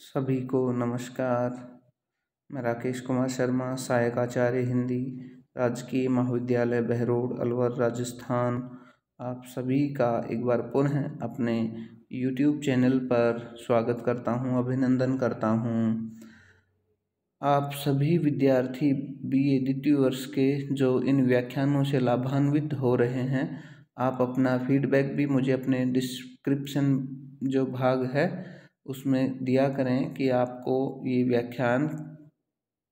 सभी को नमस्कार। मैं राकेश कुमार शर्मा, सहायक आचार्य हिंदी, राजकीय महाविद्यालय बहरोड, अलवर, राजस्थान। आप सभी का एक बार पुनः अपने YouTube चैनल पर स्वागत करता हूं, अभिनंदन करता हूं। आप सभी विद्यार्थी BA द्वितीय वर्ष के जो इन व्याख्यानों से लाभान्वित हो रहे हैं, आप अपना फीडबैक भी मुझे अपने डिस्क्रिप्शन जो भाग है उसमें दिया करें कि आपको ये व्याख्यान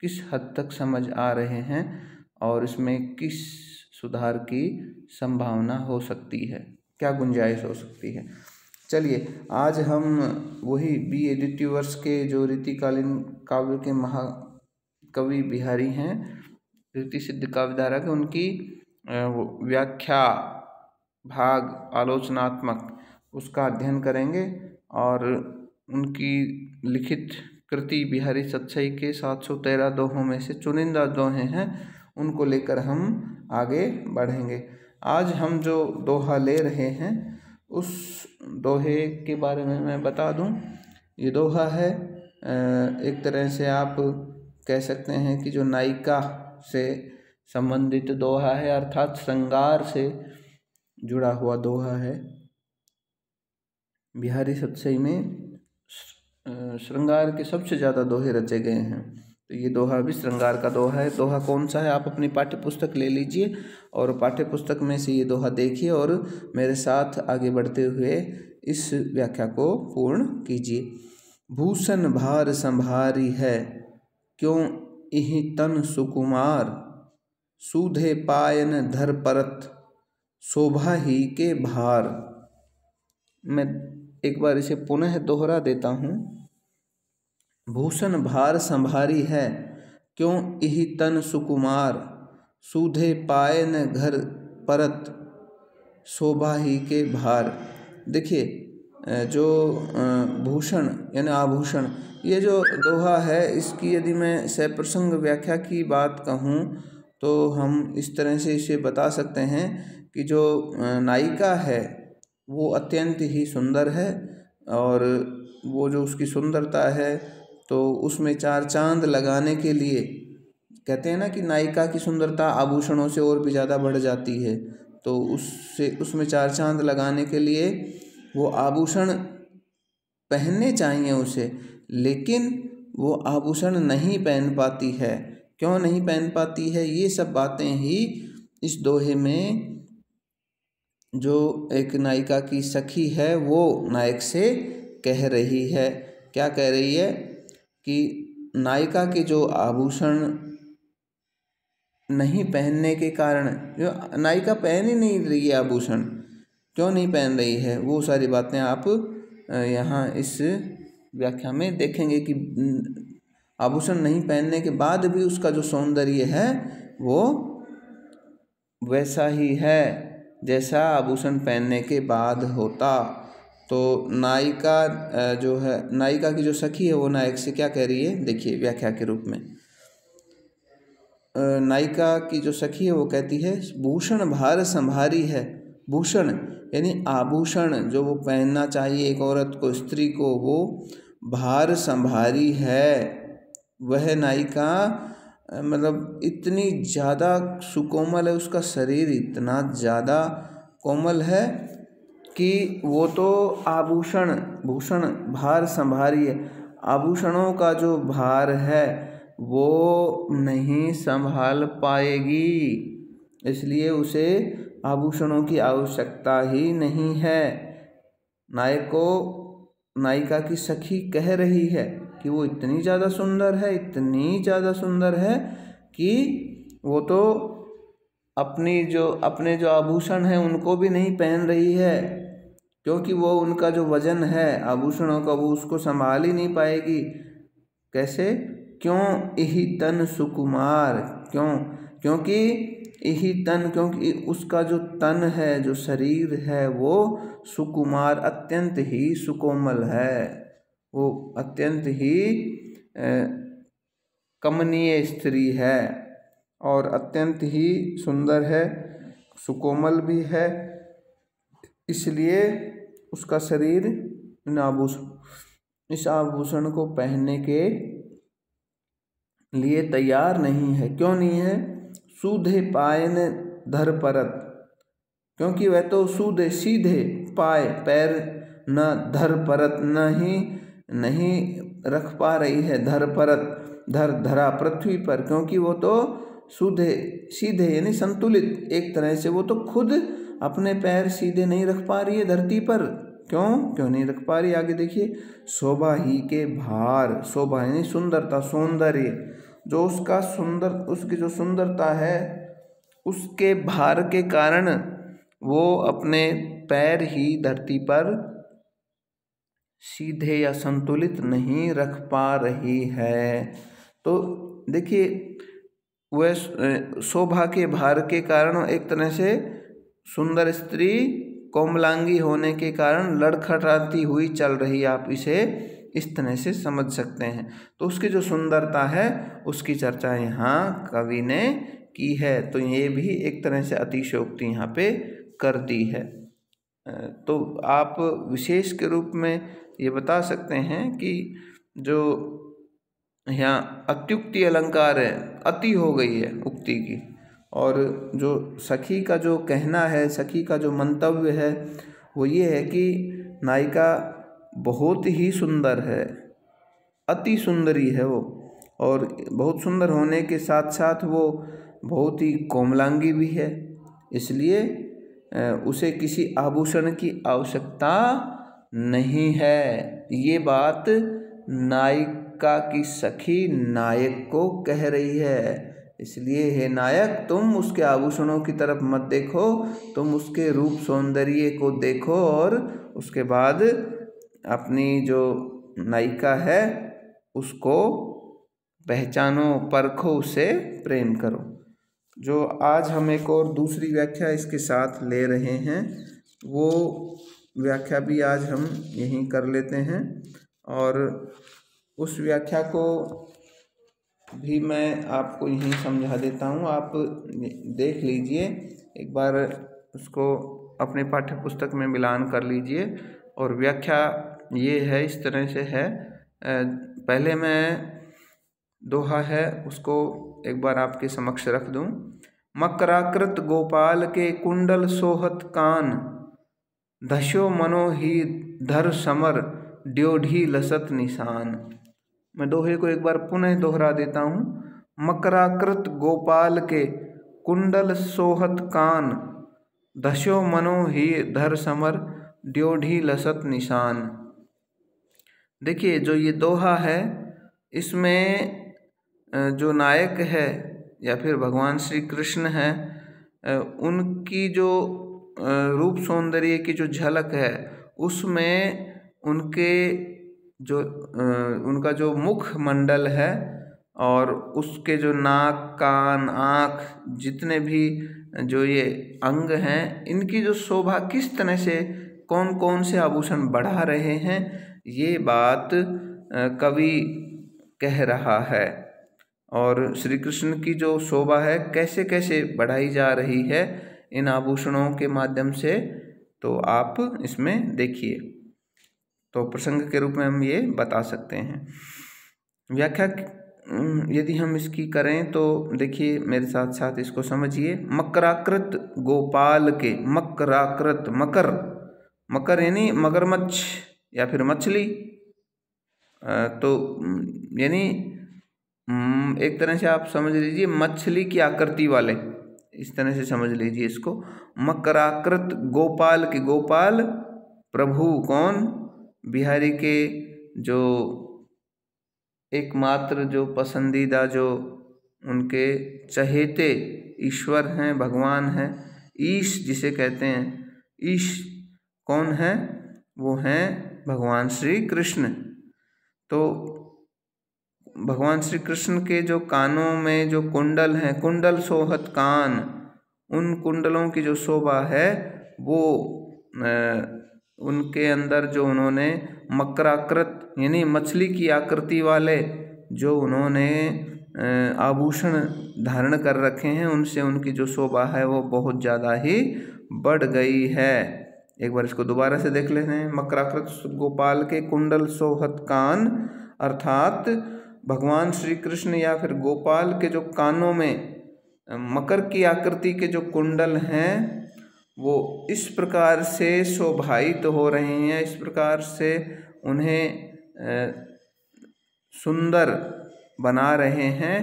किस हद तक समझ आ रहे हैं और इसमें किस सुधार की संभावना हो सकती है, क्या गुंजाइश हो सकती है। चलिए, आज हम वही BA द्वितीय वर्ष के जो रीतिकालीन काव्य के महाकवि बिहारी हैं, रीति सिद्ध काव्यधारा के, उनकी व्याख्या भाग आलोचनात्मक उसका अध्ययन करेंगे और उनकी लिखित कृति बिहारी सतसई के 713 दोहों में से चुनिंदा दोहे हैं, उनको लेकर हम आगे बढ़ेंगे। आज हम जो दोहा ले रहे हैं उस दोहे के बारे में मैं बता दूं। ये दोहा है, एक तरह से आप कह सकते हैं कि जो नायिका से संबंधित दोहा है, अर्थात श्रृंगार से जुड़ा हुआ दोहा है। बिहारी सतसई में श्रृंगार के सबसे ज़्यादा दोहे रचे गए हैं, तो ये दोहा भी श्रृंगार का दोहा है। दोहा कौन सा है, आप अपनी पाठ्य पुस्तक ले लीजिए और पाठ्य पुस्तक में से ये दोहा देखिए और मेरे साथ आगे बढ़ते हुए इस व्याख्या को पूर्ण कीजिए। भूषण भार संभारी है, क्यों इहि तन सुकुमार, सूधे पायन धर परत, शोभा ही के भार। मैं एक बार इसे पुनः दोहरा देता हूँ। भूषण भार संभारी है, क्यों इहि तन सुकुमार, सूधे पायन घर परत, शोभा ही के भार। देखिए, जो भूषण यानी आभूषण, ये जो दोहा है, इसकी यदि मैं सप्रसंग व्याख्या की बात कहूँ तो हम इस तरह से इसे बता सकते हैं कि जो नायिका है वो अत्यंत ही सुंदर है और वो जो उसकी सुंदरता है तो उसमें चार चांद लगाने के लिए, कहते हैं ना कि नायिका की सुंदरता आभूषणों से और भी ज़्यादा बढ़ जाती है, तो उसमें चार चांद लगाने के लिए वो आभूषण पहनने चाहिए उसे, लेकिन वो आभूषण नहीं पहन पाती है। क्यों नहीं पहन पाती है, ये सब बातें ही इस दोहे में जो एक नायिका की सखी है वो नायक से कह रही है। क्या कह रही है कि नायिका के जो आभूषण नहीं पहनने के कारण, जो नायिका पहन ही नहीं रही है आभूषण, क्यों नहीं पहन रही है, वो सारी बातें आप यहाँ इस व्याख्या में देखेंगे कि आभूषण नहीं पहनने के बाद भी उसका जो सौंदर्य है वो वैसा ही है जैसा आभूषण पहनने के बाद होता। तो नायिका जो है, नायिका की जो सखी है वो नायक से क्या कह रही है, देखिए व्याख्या के रूप में। नायिका की जो सखी है वो कहती है, भूषण भार संभारी है। भूषण यानी आभूषण जो वो पहनना चाहिए एक औरत को, स्त्री को, वो भार संभारी है। वह नायिका मतलब इतनी ज़्यादा सुकोमल है, उसका शरीर इतना ज़्यादा कोमल है कि वो तो भूषण भार संभारी है, आभूषणों का जो भार है वो नहीं संभाल पाएगी, इसलिए उसे आभूषणों की आवश्यकता ही नहीं है। नायिका की सखी कह रही है कि वो इतनी ज़्यादा सुंदर है, इतनी ज़्यादा सुंदर है कि वो तो अपने जो आभूषण हैं उनको भी नहीं पहन रही है, क्योंकि वो उनका जो वजन है आभूषणों का वो उसको संभाल ही नहीं पाएगी। कैसे, क्यों इहि तन सुकुमार, क्योंकि इहि तन, क्योंकि उसका जो तन है, जो शरीर है वो सुकुमार, अत्यंत ही सुकोमल है, वो अत्यंत ही कमनीय स्त्री है और अत्यंत ही सुंदर है, सुकोमल भी है, इसलिए उसका शरीर इस आभूषण को पहनने के लिए तैयार नहीं है। क्यों नहीं है? सूधे पायन धर परत, क्योंकि वह तो सूधे सीधे पाए पैर न धर परत नहीं रख पा रही है। धर परत धरा पृथ्वी पर, क्योंकि वो तो सीधे सीधे यानी संतुलित, एक तरह से वो तो खुद अपने पैर सीधे नहीं रख पा रही है धरती पर। क्यों नहीं रख पा रही? आगे देखिए, शोभा ही के भार, शोभा यानी सुंदरता, सौंदर्य, जो उसकी जो सुंदरता है उसके भार के कारण वो अपने पैर ही धरती पर सीधे या संतुलित नहीं रख पा रही है। तो देखिए, वह शोभा के भार के कारण एक तरह से सुंदर स्त्री कोमलांगी होने के कारण लड़खड़ाती हुई चल रही, आप इसे इस तरह से समझ सकते हैं। तो उसकी जो सुंदरता है उसकी चर्चा यहाँ कवि ने की है। तो ये भी एक तरह से अतिशयोक्ति यहाँ पे कर दी है। तो आप विशेष के रूप में ये बता सकते हैं कि जो यहाँ अत्युक्ति अलंकार है, अति हो गई है उक्ति की, और जो सखी का जो कहना है, सखी का जो मंतव्य है वो ये है कि नायिका बहुत ही सुंदर है, अति सुंदरी है वो, और बहुत सुंदर होने के साथ साथ वो बहुत ही कोमलांगी भी है, इसलिए उसे किसी आभूषण की आवश्यकता नहीं है। ये बात नायिका की सखी नायक को कह रही है। इसलिए हे नायक, तुम उसके आभूषणों की तरफ मत देखो, तुम उसके रूप सौंदर्य को देखो और उसके बाद अपनी जो नायिका है उसको पहचानो, परखो, उसे प्रेम करो। जो आज हम एक और दूसरी व्याख्या इसके साथ ले रहे हैं, वो व्याख्या भी आज हम यहीं कर लेते हैं, और उस व्याख्या को भी मैं आपको यहीं समझा देता हूँ। आप देख लीजिए, एक बार उसको अपने पाठ्य पुस्तक में मिलान कर लीजिए। और व्याख्या ये है, इस तरह से है। पहले मैं दोहा है उसको एक बार आपके समक्ष रख दूं। मकराकृत गोपाल के कुंडल सोहत कान, धस्यो मनो ही धर समर ड्योढ़ी लसत निशान। मैं दोहे को एक बार पुनः दोहरा देता हूँ। मकराकृत गोपाल के कुंडल सोहत कान, धस्यो मनो ही धर समर ड्योढ़ी लसत निशान। देखिए, जो ये दोहा है इसमें जो नायक है या फिर भगवान श्री कृष्ण है, उनकी जो रूप सौंदर्य की जो झलक है उसमें उनका जो मुख मंडल है और उसके जो नाक, कान, आँख, जितने भी जो ये अंग हैं, इनकी जो शोभा किस तरह से कौन कौन से आभूषण बढ़ा रहे हैं, ये बात कवि कह रहा है। और श्री कृष्ण की जो शोभा है कैसे कैसे बढ़ाई जा रही है इन आभूषणों के माध्यम से, तो आप इसमें देखिए। तो प्रसंग के रूप में हम ये बता सकते हैं। व्याख्या यदि हम इसकी करें तो देखिए, मेरे साथ साथ इसको समझिए। मकराकृत गोपाल के, मकराकृत, मकर यानी मगरमच्छ या फिर मछली, तो यानी एक तरह से आप समझ लीजिए मछली की आकृति वाले, इस तरह से समझ लीजिए इसको। मकराकृत गोपाल के, गोपाल प्रभु कौन? बिहारी के जो एकमात्र जो पसंदीदा, जो उनके चहेते ईश्वर हैं, भगवान हैं, ईश जिसे कहते हैं, ईश कौन है? वो हैं भगवान श्री कृष्ण। तो भगवान श्री कृष्ण के जो कानों में जो कुंडल हैं, कुंडल सोहत कान, उन कुंडलों की जो शोभा है वो उनके अंदर जो उन्होंने मकराकृत यानी मछली की आकृति वाले जो उन्होंने आभूषण धारण कर रखे हैं, उनसे उनकी जो शोभा है वो बहुत ज़्यादा ही बढ़ गई है। एक बार इसको दोबारा से देख लेते हैं। मकराकृत गोपाल के कुंडल सोहत कान, अर्थात भगवान श्री कृष्ण या फिर गोपाल के जो कानों में मकर की आकृति के जो कुंडल हैं वो इस प्रकार से शोभायित हो रहे हैं, इस प्रकार से उन्हें सुंदर बना रहे हैं।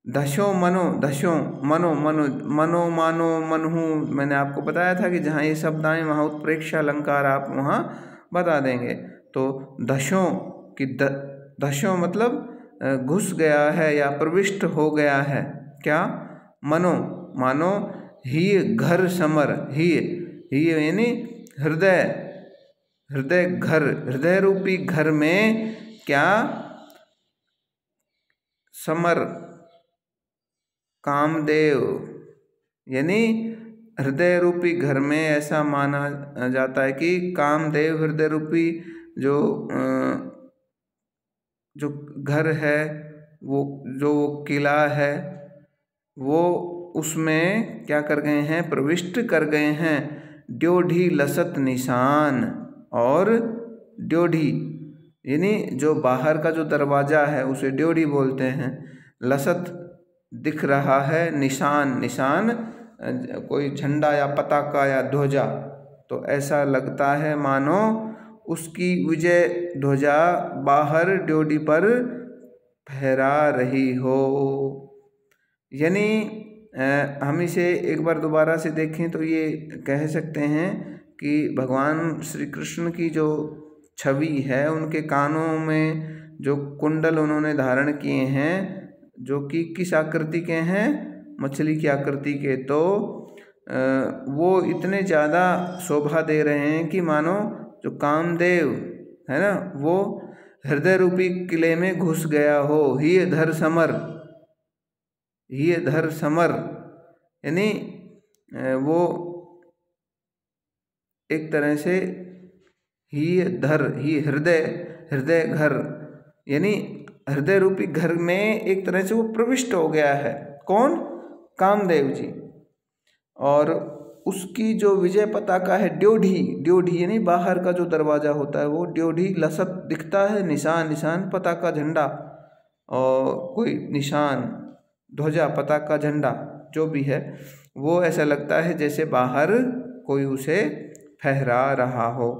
दशो मनो, दशो मनो, मनो मनो मानो मनहु, मैंने आपको बताया था कि जहाँ ये शब्द आए वहाँ उत्प्रेक्ष अलंकार आप वहाँ बता देंगे। तो दशों की दशों मतलब घुस गया है या प्रविष्ट हो गया है। क्या? मनो, मानो ही घर समर, ही यानी हृदय, हृदय घर, हृदय रूपी घर में क्या? समर, कामदेव, यानी हृदय रूपी घर में ऐसा माना जाता है कि कामदेव हृदय रूपी जो घर है, वो जो किला है, वो उसमें क्या कर गए हैं? प्रविष्ट कर गए हैं। ड्योढ़ी लसत निशान, और ड्योढ़ी यानी जो बाहर का जो दरवाज़ा है उसे ड्योढ़ी बोलते हैं। लसत दिख रहा है, निशान, निशान कोई झंडा या पताका या ध्वजा, तो ऐसा लगता है मानो उसकी विजय ध्वजा बाहर ड्योढ़ी पर फहरा रही हो। यानी हम इसे एक बार दोबारा से देखें तो ये कह सकते हैं कि भगवान श्री कृष्ण की जो छवि है, उनके कानों में जो कुंडल उन्होंने धारण किए हैं, जो कि किस आकृति के हैं? मछली की आकृति के, तो वो इतने ज़्यादा शोभा दे रहे हैं कि मानो जो कामदेव है ना, वो हृदय रूपी किले में घुस गया हो। ही धर समर, ही धर समर, यानी वो एक तरह से ही धर, ही हृदय, हृदय घर, यानी हृदय रूपी घर में एक तरह से वो प्रविष्ट हो गया है। कौन? कामदेव जी। और उसकी जो विजय पताका है ड्योढ़ी, ड्योढ़ी यानी बाहर का जो दरवाज़ा होता है वो ड्योढ़ी लसत दिखता है, निशान, निशान पताका झंडा और कोई निशान, ध्वजा, पताका, झंडा जो भी है, वो ऐसा लगता है जैसे बाहर कोई उसे फहरा रहा हो।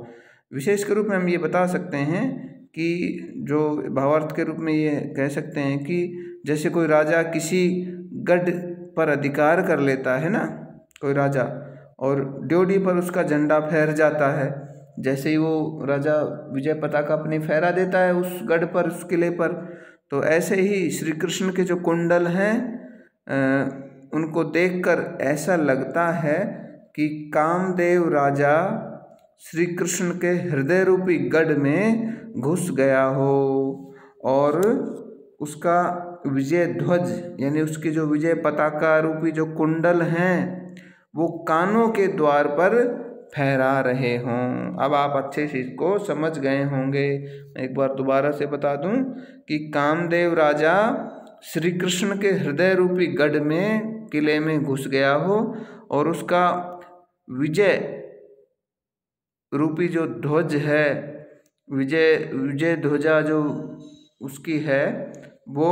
विशेष के रूप में हम ये बता सकते हैं कि जो भावार्थ के रूप में ये कह सकते हैं कि जैसे कोई राजा किसी गढ़ पर अधिकार कर लेता है ना, कोई राजा, और ड्योढ़ी पर उसका झंडा फहर जाता है। जैसे ही वो राजा विजय पताका अपनी फहरा देता है उस गढ़ पर, उस किले पर, तो ऐसे ही श्री कृष्ण के जो कुंडल हैं उनको देखकर ऐसा लगता है कि कामदेव राजा श्री कृष्ण के हृदय रूपी गढ़ में घुस गया हो और उसका विजय ध्वज यानी उसकी जो विजय पताका रूपी जो कुंडल हैं वो कानों के द्वार पर फहरा रहे हों। अब आप अच्छे से इसको समझ गए होंगे। एक बार दोबारा से बता दूं कि कामदेव राजा श्री कृष्ण के हृदय रूपी गढ़ में, किले में घुस गया हो और उसका विजय रूपी जो ध्वज है, विजय ध्वजा जो उसकी है, वो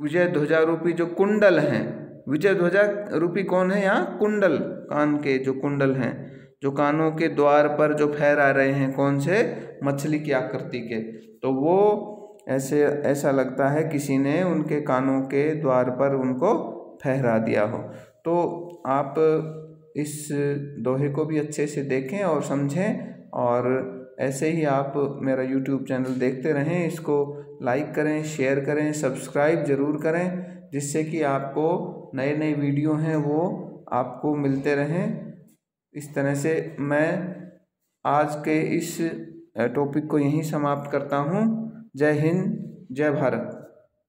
विजय ध्वजा रूपी जो कुंडल हैं, विजय ध्वजा रूपी कौन है यहाँ? कुंडल, कान के जो कुंडल हैं, जो कानों के द्वार पर जो फहरा रहे हैं, कौन से? मछली की आकृति के, तो वो ऐसा लगता है किसी ने उनके कानों के द्वार पर उनको फहरा दिया हो। तो आप इस दोहे को भी अच्छे से देखें और समझें, और ऐसे ही आप मेरा YouTube चैनल देखते रहें। इसको लाइक करें, शेयर करें, सब्सक्राइब ज़रूर करें, जिससे कि आपको नए नए वीडियो हैं वो आपको मिलते रहें। इस तरह से मैं आज के इस टॉपिक को यहीं समाप्त करता हूँ। जय हिंद, जय भारत।